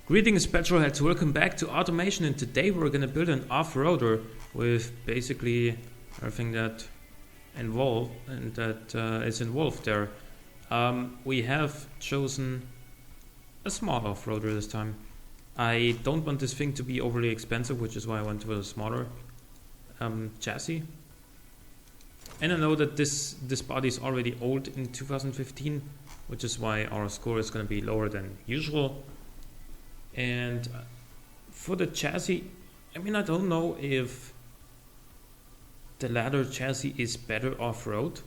Greetings petrolheads, welcome back to Automation, and today we're gonna build an off-roader with basically everything that is involved there. We have chosen a small off-roader this time. I don't want this thing to be overly expensive, which is why I went with a smaller chassis. And I know that this body is already old in 2015, which is why our score is going to be lower than usual. And for the chassis, I mean, I don't know if the ladder chassis is better off-road.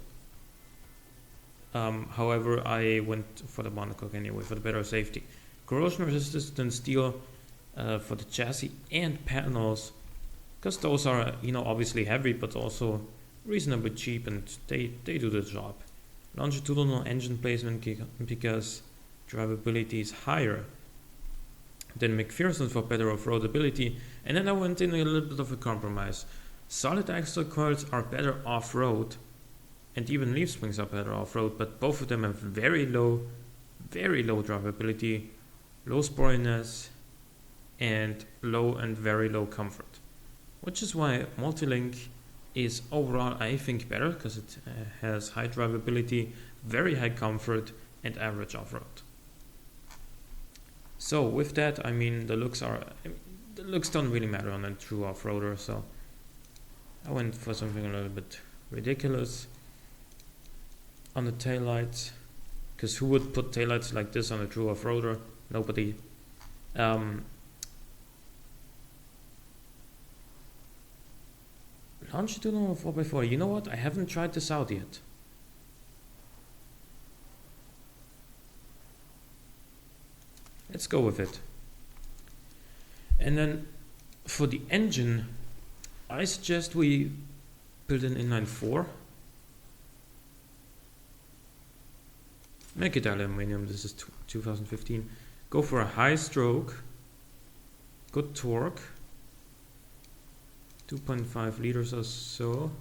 However, I went for the monocoque anyway, for the better safety. Corrosion resistant steel for the chassis and panels, because those are, obviously heavy, but also reasonably cheap, and they do the job. Longitudinal engine placement because drivability is higher than McPherson for better off-roadability. And then I went in a little bit of a compromise. Solid axle coils are better off-road, and even leaf springs are better off-road, but both of them have very low drivability, low sporiness, and low and very low comfort. Which is why multi-link is overall, I think, better, because it has high drivability, very high comfort, and average off-road. So with that, I mean, the looks don't really matter on a true off-roader, so I went for something a little bit ridiculous on the taillights, because who would put taillights like this on a true off-roader? Nobody. Longitudinal 4x4, you know what? I haven't tried this out yet. Let's go with it. And then for the engine, I suggest we build an inline-4. Make it aluminium, this is 2015. Go for a high stroke, good torque, 2.5 liters or so.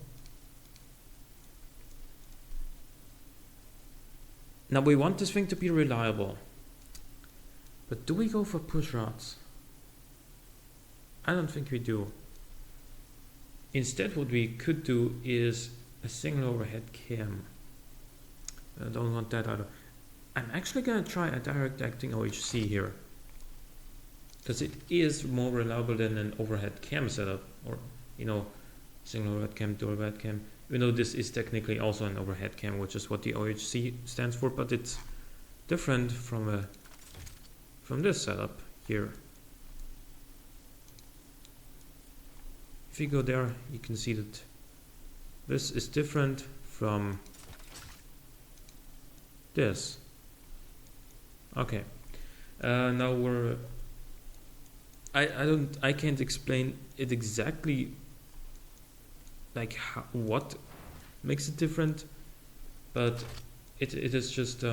Now we want this thing to be reliable. But do we go for push rods? I don't think we do. Instead, what we could do is a single overhead cam. I don't want that either. I'm actually going to try a direct acting OHC here, because it is more reliable than an overhead cam setup, or single overhead cam, dual overhead cam. Even though this is technically also an overhead cam, which is what the OHC stands for, but it's different from this setup here. If you go there, you can see that this is different from this. Okay, now I can't explain it exactly, like what makes it different, but it is just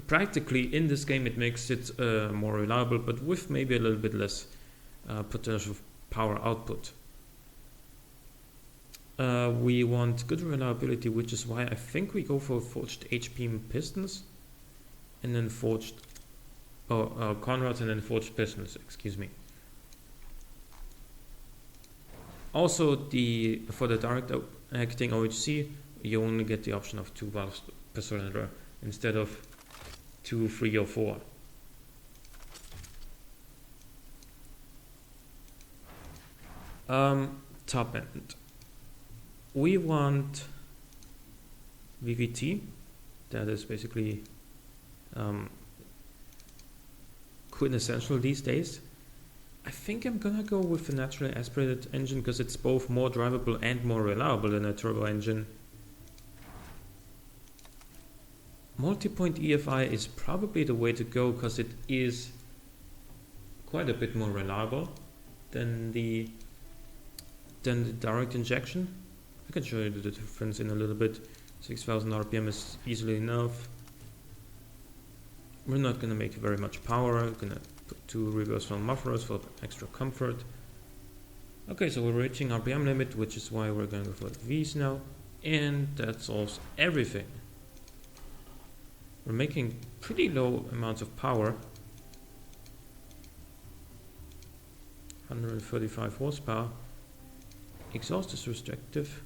practically in this game it makes it more reliable, but with maybe a little bit less potential power output. We want good reliability, which is why I think we go for forged H-beam pistons, and then forged conrods, and then forged pistons, excuse me. Also, for the direct acting OHC, you only get the option of 2 valves per cylinder instead of 2, 3, or 4. Top end. We want VVT. That is basically quintessential these days. I think I'm gonna go with a naturally aspirated engine, because it's both more drivable and more reliable than a turbo engine. Multi-point EFI is probably the way to go, because it is quite a bit more reliable than the direct injection. I can show you the difference in a little bit. 6,000 RPM is easily enough. We're not going to make very much power. We're going to put 2 reverse film mufflers for extra comfort. Okay, so we're reaching RPM limit, which is why we're going to go for V's now. And that solves everything. We're making pretty low amounts of power. 135 horsepower. Exhaust is restrictive.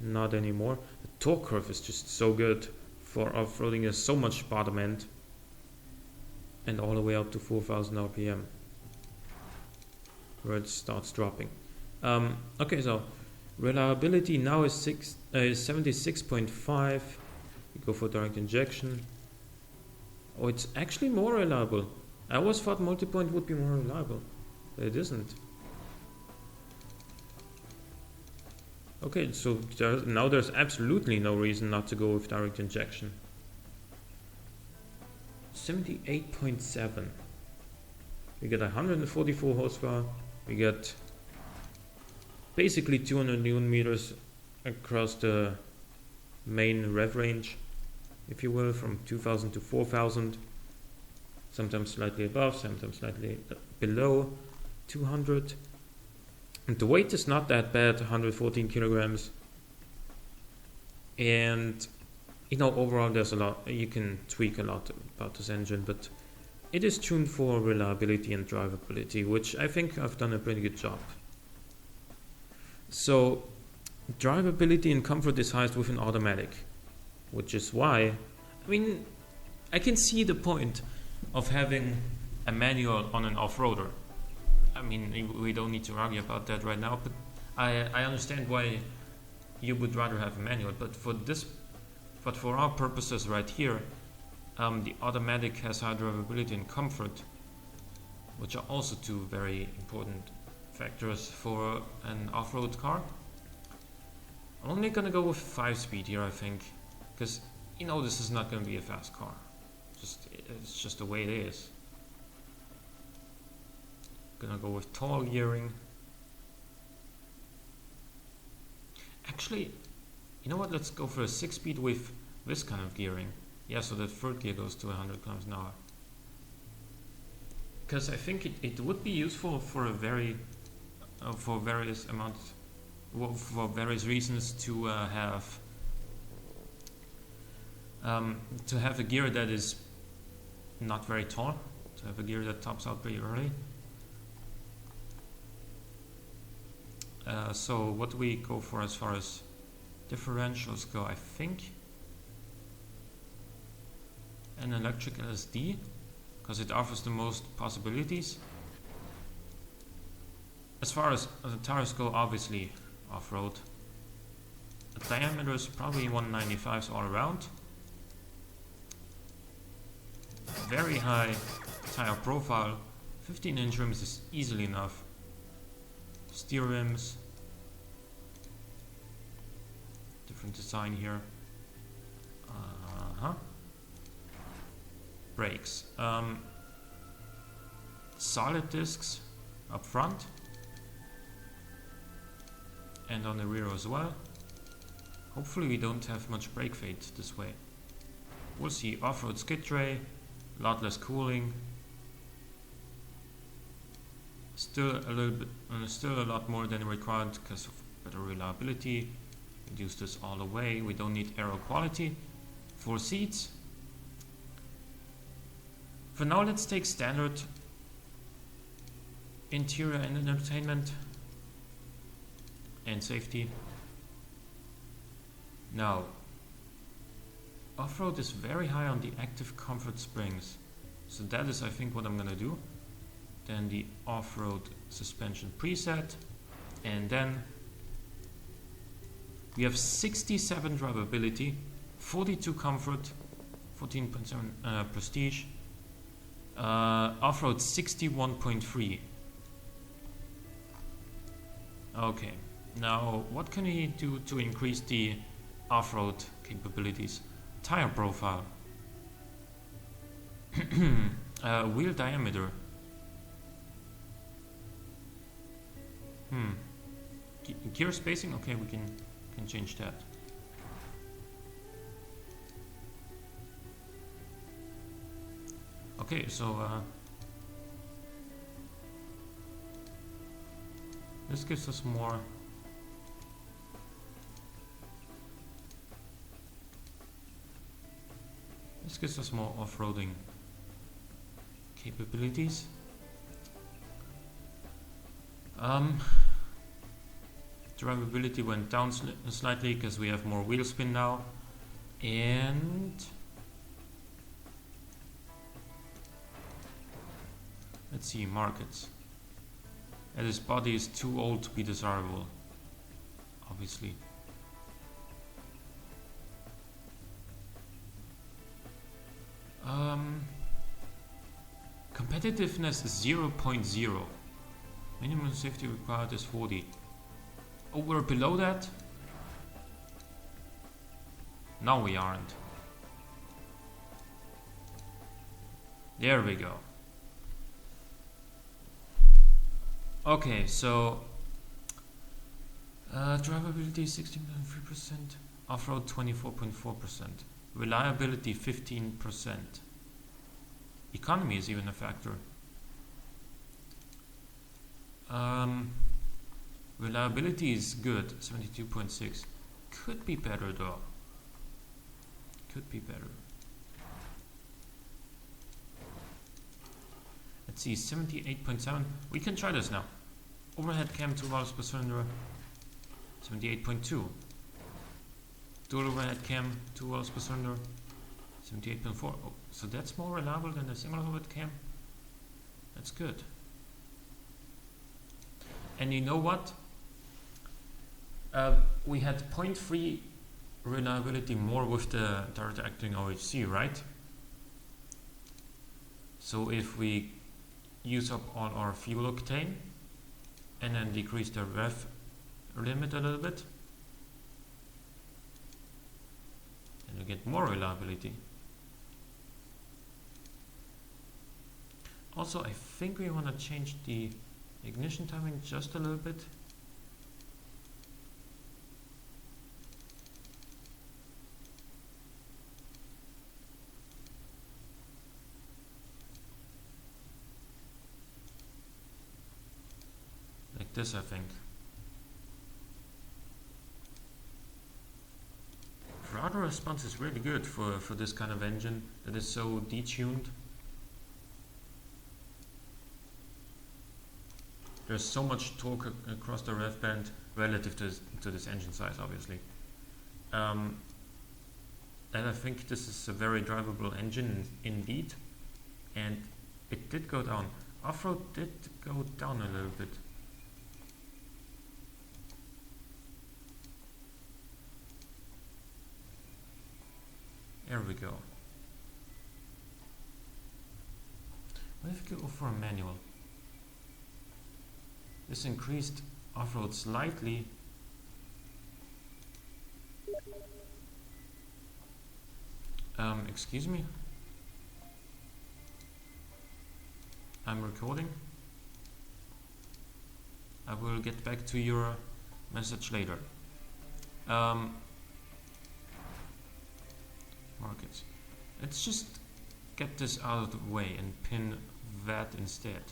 Not anymore. The torque curve is just so good for off-roading. There's so much bottom end. And all the way up to 4000 RPM. Where it starts dropping. Okay, so reliability now is 76.5. We go for direct injection. Oh, it's actually more reliable. I always thought multi-point would be more reliable, but it isn't. Okay, so now there's absolutely no reason not to go with direct injection. 78.7. We get 144 horsepower. We get basically 200 Newton meters across the main rev range, if you will, from 2000 to 4000. Sometimes slightly above, sometimes slightly below 200. And the weight is not that bad, 114 kilograms. And you know, overall there's a lot, you can tweak a lot about this engine, but it is tuned for reliability and drivability, which I think I've done a pretty good job. So drivability and comfort is highest with an automatic, which is why, I mean, I can see the point of having a manual on an off-roader. I mean, we don't need to argue about that right now, but I understand why you would rather have a manual, but for our purposes right here, the automatic has high drivability and comfort, which are also two very important factors for an off-road car. I'm only gonna go with 5-speed here, I think, because you know this is not gonna be a fast car. It's just the way it is. Gonna go with tall gearing. Actually, you know what? Let's go for a 6-speed with this kind of gearing. Yeah, so that third gear goes to 100 kilometers an hour. Because I think it would be useful for for various amounts, for various reasons to have a gear that is not very tall, to have a gear that tops out pretty early. So what do we go for as far as differentials go? I think an electric LSD, because it offers the most possibilities. As far as the tires go, obviously off-road. The diameter is probably 195s all around. Very high tire profile. 15-inch rims is easily enough. Steer rims. Different design here. Brakes. Solid discs up front and on the rear as well. Hopefully we don't have much brake fade this way. We'll see. Off-road skid tray, a lot less cooling. Still a lot more than required because of better reliability. Reduce this all the way. We don't need aero quality. 4 seats. For now, let's take standard interior and entertainment and safety. Now, off-road is very high on the active comfort springs, so that is, I think, what I'm gonna do. Then the off-road suspension preset, and then we have 67 drivability, 42 comfort, 14.7 prestige. Off-road 61.3. Okay, now what can we do to increase the off-road capabilities? Tire profile. Wheel diameter. Gear spacing. Okay, we can change that. Okay, so this gives us more off-roading capabilities. Drivability went down slightly because we have more wheel spin now. And let's see, markets. And this body is too old to be desirable, obviously. Competitiveness is 0.0. Minimum safety required is 40. Oh, we're below that? No, we aren't. There we go. Okay, so drivability 16.3%, off-road 24.4%, reliability 15%. Economy is even a factor. Reliability is good, 72.6. Could be better though. Could be better. Let's see, 78.7. We can try this now. Overhead cam 2 miles per cylinder, 78.2. Dual overhead cam 2 miles per cylinder, 78.4. Oh, so that's more reliable than the single overhead cam. That's good. And you know what? We had 0.3 reliability more with the direct acting OHC, right? So if we use up all our fuel octane and then decrease the rev limit a little bit, and we get more reliability. Also, I think we want to change the ignition timing just a little bit. Like this, I think. Throttle response is really good for this kind of engine that is so detuned. There's so much torque across the rev band relative to this engine size, obviously. And I think this is a very drivable engine indeed. And it did go down. Off-road did go down a little bit. There we go. What if we go for a manual? This increased off-road slightly. Excuse me? I'm recording. I will get back to your message later. Markets. Let's just get this out of the way and pin that instead.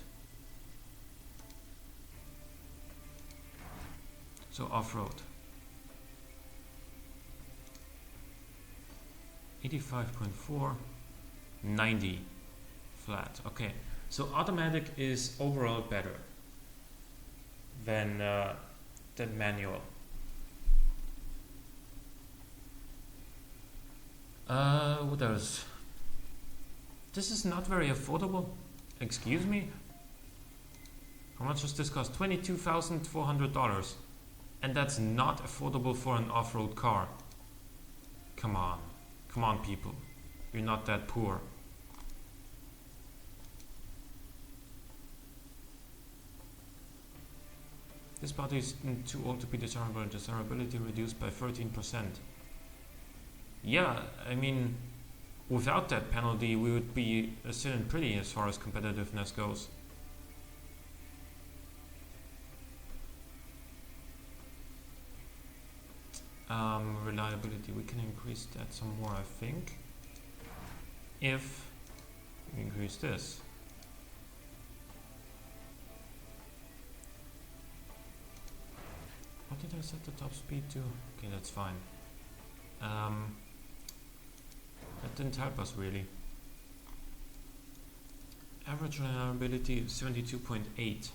So off-road. 85.4, 90 flat. Okay, so automatic is overall better than manual. What else? This is not very affordable. Excuse me? How much does this cost? $22,400. And that's not affordable for an off-road car. Come on. Come on, people. You're not that poor. This body is too old to be desirable. Desirability reduced by 13%. Yeah, I mean, without that penalty, we would be sitting pretty as far as competitiveness goes. Reliability, we can increase that some more, I think, if we increase this. What did I set the top speed to? Okay, that's fine. That didn't help us really. Average reliability 72.8.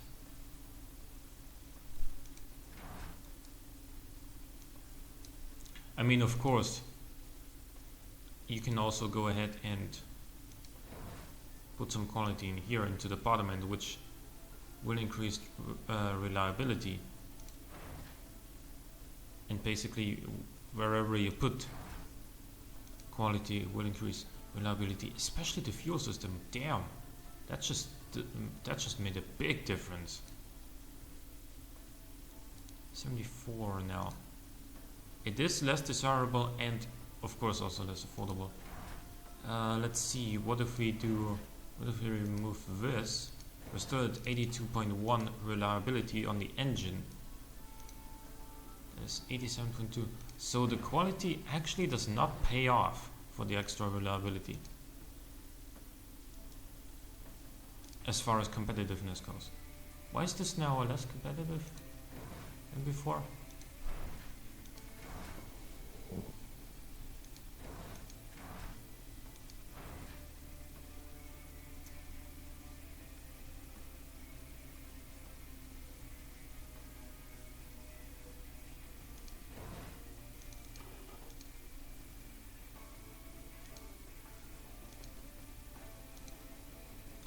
I mean, of course, you can also go ahead and put some quality in here into the bottom end, which will increase reliability. And basically, wherever you put quality will increase reliability, especially the fuel system. Damn, that just made a big difference. 74 now. It is less desirable and of course also less affordable. Let's see, what if we remove this? We're still at 82.1 reliability on the engine. That's 87.2. So the quality actually does not pay off for the extra reliability as far as competitiveness goes. Why is this now less competitive than before?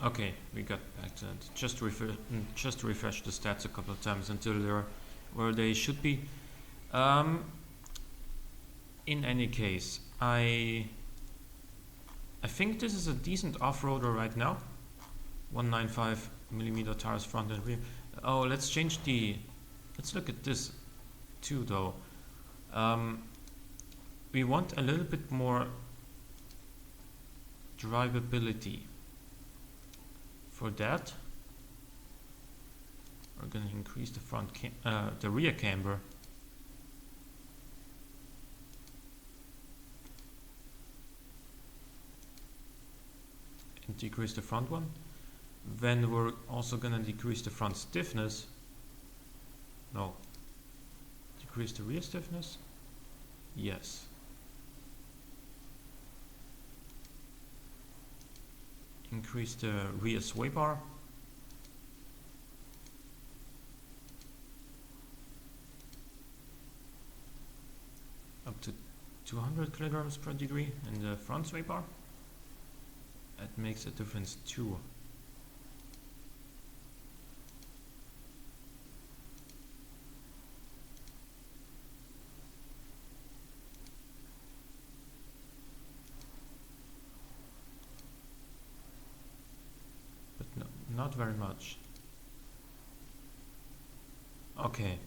Okay, we got back to that. Just to refresh the stats a couple of times until they're where they should be. In any case, I think this is a decent off-roader right now. 195mm tires front and rear. Oh, let's look at this too though. We want a little bit more drivability. For that, we're going to increase the rear camber. And decrease the front one. Then we're also going to decrease the front stiffness. No. Decrease the rear stiffness? Yes. Increase the rear sway bar. Up to 200 kilograms per degree in the front sway bar. That makes a difference too. Not very much. Okay,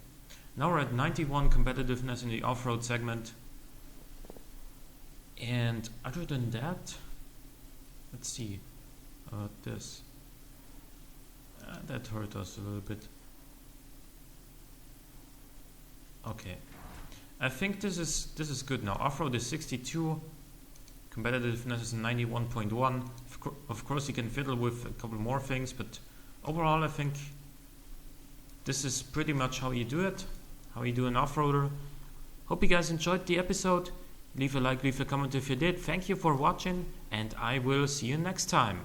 now we're at 91 competitiveness in the off-road segment, and other than that, let's see this. That hurt us a little bit. Okay, I think this is good now. Off-road is 62. Competitiveness is 91.1. Of course, you can fiddle with a couple more things, but overall, I think this is pretty much how you do it, how you do an off-roader. Hope you guys enjoyed the episode. Leave a like, leave a comment if you did. Thank you for watching, and I will see you next time.